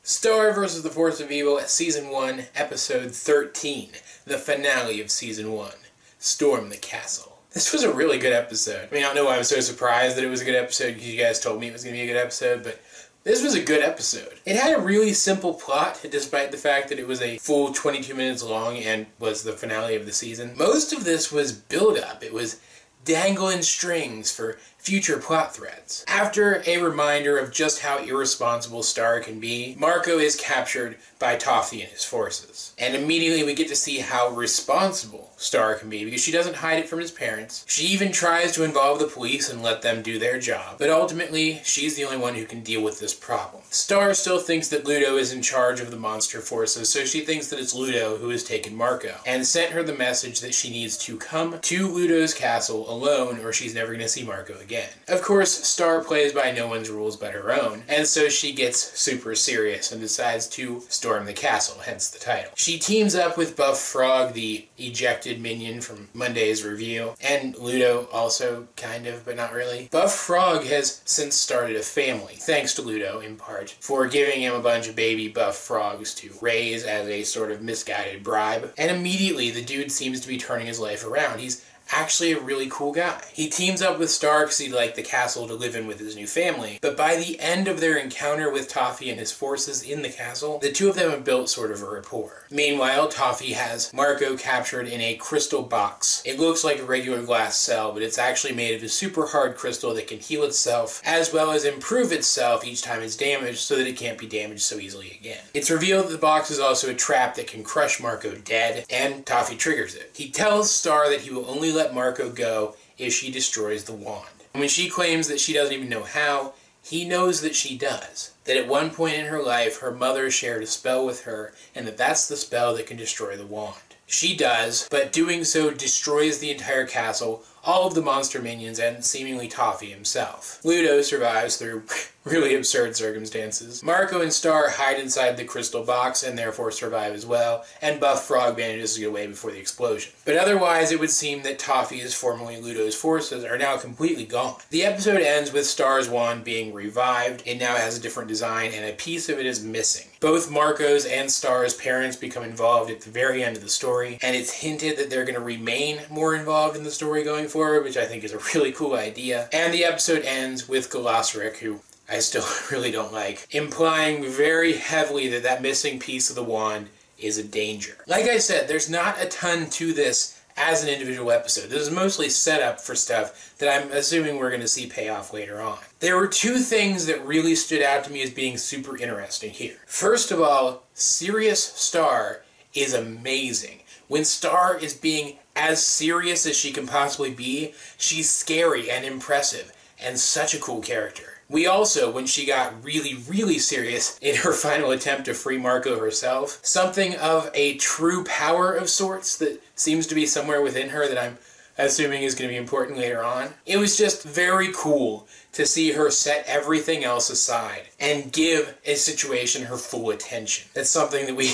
Star vs. the Force of Evil, Season 1, Episode 13, the finale of Season 1, Storm the Castle. This was a really good episode. I mean, I don't know why I was so surprised that it was a good episode, because you guys told me it was going to be a good episode, but this was a good episode. It had a really simple plot, despite the fact that it was a full 22 minutes long and was the finale of the season. Most of this was build-up. It was dangling strings for future plot threads. After a reminder of just how irresponsible Star can be, Marco is captured by Duffee and his forces. And immediately we get to see how responsible Star can be, because she doesn't hide it from his parents. She even tries to involve the police and let them do their job. But ultimately, she's the only one who can deal with this problem. Star still thinks that Ludo is in charge of the monster forces, so she thinks that it's Ludo who has taken Marco, and sent her the message that she needs to come to Ludo's castle alone, or she's never going to see Marco again. Of course, Star plays by no one's rules but her own, and so she gets super serious and decides to storm the castle, hence the title. She teams up with Buff Frog, the ejected minion from Monday's review, and Ludo also, kind of, but not really. Buff Frog has since started a family, thanks to Ludo, in part, for giving him a bunch of baby Buff Frogs to raise as a sort of misguided bribe, and immediately the dude seems to be turning his life around. He's actually a really cool guy. He teams up with Star because he'd like the castle to live in with his new family, but by the end of their encounter with Duffee and his forces in the castle, the two of them have built sort of a rapport. Meanwhile, Duffee has Marco captured in a crystal box. It looks like a regular glass cell, but it's actually made of a super hard crystal that can heal itself, as well as improve itself each time it's damaged, so that it can't be damaged so easily again. It's revealed that the box is also a trap that can crush Marco dead, and Duffee triggers it. He tells Star that he will only let Marco go if she destroys the wand. And when she claims that she doesn't even know how, he knows that she does. That at one point in her life, her mother shared a spell with her, and that that's the spell that can destroy the wand. She does, but doing so destroys the entire castle, all of the monster minions, and seemingly Duffee himself. Ludo survives through really absurd circumstances. Marco and Star hide inside the crystal box and therefore survive as well, and Buff Frog manages to get away before the explosion. But otherwise, it would seem that Duffee's, formerly Ludo's forces, are now completely gone. The episode ends with Star's wand being revived. It now has a different design, and a piece of it is missing. Both Marco's and Star's parents become involved at the very end of the story, and it's hinted that they're going to remain more involved in the story going forward, which I think is a really cool idea. And the episode ends with Galosric, who I still really don't like, implying very heavily that that missing piece of the wand is a danger. Like I said, there's not a ton to this as an individual episode. This is mostly set up for stuff that I'm assuming we're going to see pay off later on. There were two things that really stood out to me as being super interesting here. First of all, serious Star is amazing. When Star is being as serious as she can possibly be, she's scary and impressive, and such a cool character. We also, when she got really, really serious in her final attempt to free Marco herself, something of a true power of sorts that seems to be somewhere within her that I'm assuming is going to be important later on. It was just very cool to see her set everything else aside and give a situation her full attention. That's something that we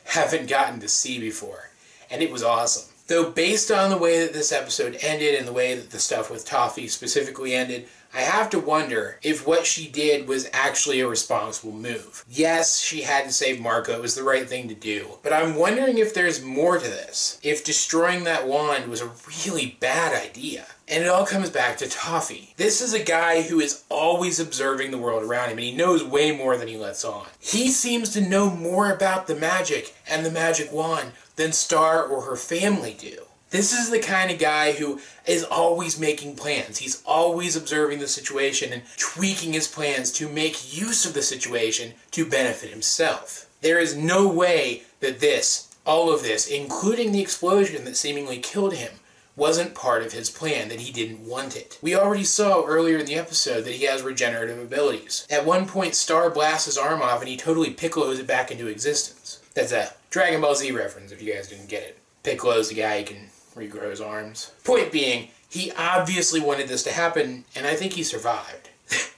haven't gotten to see before, and it was awesome. Though based on the way that this episode ended and the way that the stuff with Duffee specifically ended, I have to wonder if what she did was actually a responsible move. Yes, she had to save Marco, it was the right thing to do, but I'm wondering if there's more to this. If destroying that wand was a really bad idea. And it all comes back to Duffee. This is a guy who is always observing the world around him, and he knows way more than he lets on. He seems to know more about the magic and the magic wand than Star or her family do. This is the kind of guy who is always making plans. He's always observing the situation and tweaking his plans to make use of the situation to benefit himself. There is no way that all of this, including the explosion that seemingly killed him, wasn't part of his plan, that he didn't want it. We already saw earlier in the episode that he has regenerative abilities. At one point, Star blasts his arm off and he totally Piccolos it back into existence. That's a Dragon Ball Z reference if you guys didn't get it. Piccolo's the guy who can regrow his arms. Point being, he obviously wanted this to happen, and I think he survived.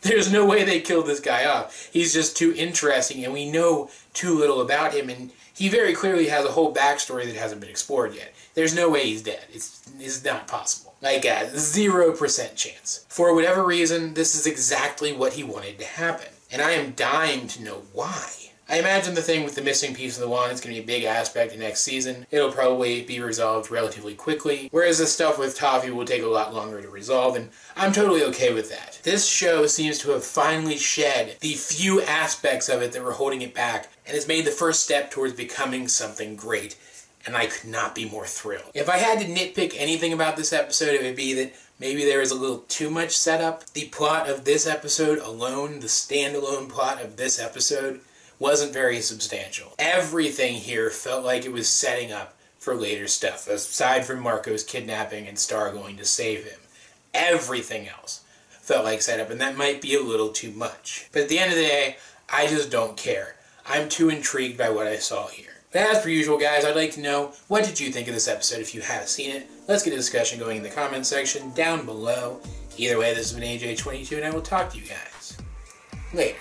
There's no way they killed this guy off. He's just too interesting, and we know too little about him, and he very clearly has a whole backstory that hasn't been explored yet. There's no way he's dead. It's not possible. Like a 0% chance. For whatever reason, this is exactly what he wanted to happen, and I am dying to know why. I imagine the thing with the missing piece of the wand is going to be a big aspect in next season. It'll probably be resolved relatively quickly, whereas the stuff with Duffee will take a lot longer to resolve, and I'm totally okay with that. This show seems to have finally shed the few aspects of it that were holding it back, and has made the first step towards becoming something great, and I could not be more thrilled. If I had to nitpick anything about this episode, it would be that maybe there was a little too much setup. The plot of this episode alone, the standalone plot of this episode, wasn't very substantial. Everything here felt like it was setting up for later stuff, aside from Marco's kidnapping and Star going to save him. Everything else felt like setup, and that might be a little too much. But at the end of the day, I just don't care. I'm too intrigued by what I saw here. But as per usual, guys, I'd like to know, what did you think of this episode if you have seen it? Let's get a discussion going in the comments section down below. Either way, this has been AJ22, and I will talk to you guys later.